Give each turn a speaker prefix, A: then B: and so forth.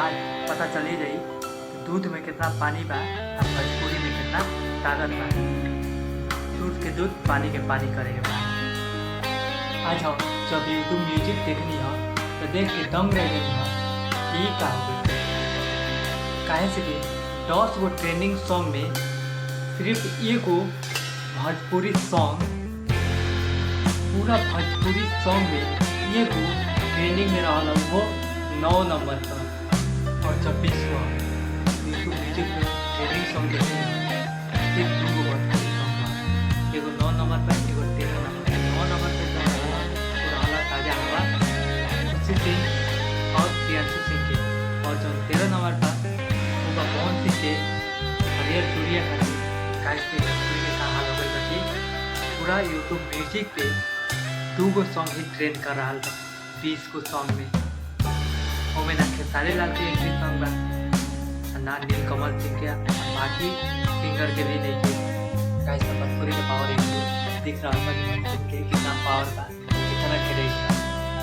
A: आज पता चल ही जाई दूध में कितना पानी बा और भोजपुरी में कितना ताकत बा। दूध के दूध पानी के पानी करे के बा। आज हम जब यूट्यूब म्यूजिक देखनी हो तो देख के दंग रह गई हो ये का हो गई। काहे से कि 10 गो ट्रेंडिंग सॉन्ग में सिर्फ एगो भोजपुरी सॉन्ग, पूरा भोजपुरी सॉन्ग में एगो ट्रेंडिंग में रहा वो 9 नंबर पर। और 26 यूट्यूब म्यूजिक में ट्रेंडिंग सॉन्ग देखते हैं सिर्फ 2 गो भोजपुरी सॉन्ग बा। एगो 9 नंबर पर, एगो 13 नंबर पर। 9 नंबर पर पुराना ताजा हवा खुशी सिंह और प्रियांशु सिंह के, और जो 13 नंबर पर उनका पवन सिंह के हरियर चूड़िया खाती काहे भोजपुरी के हाल हो गई बची। पूरा यूट्यूब म्यूजिक पे 2 गो सॉन्ग ही ट्रेंड कर रहा था 20 गो सॉन्ग में। ओमे ना खेसारी लाल के एक सॉन्ग बा, ना नीलकमल सिंह के, बाकी सिंगर के भी नहीं के। गाइस भोजपुरी के पावर एक दिख रहा था कि कितना पावर बा, कितना क्रेज बा।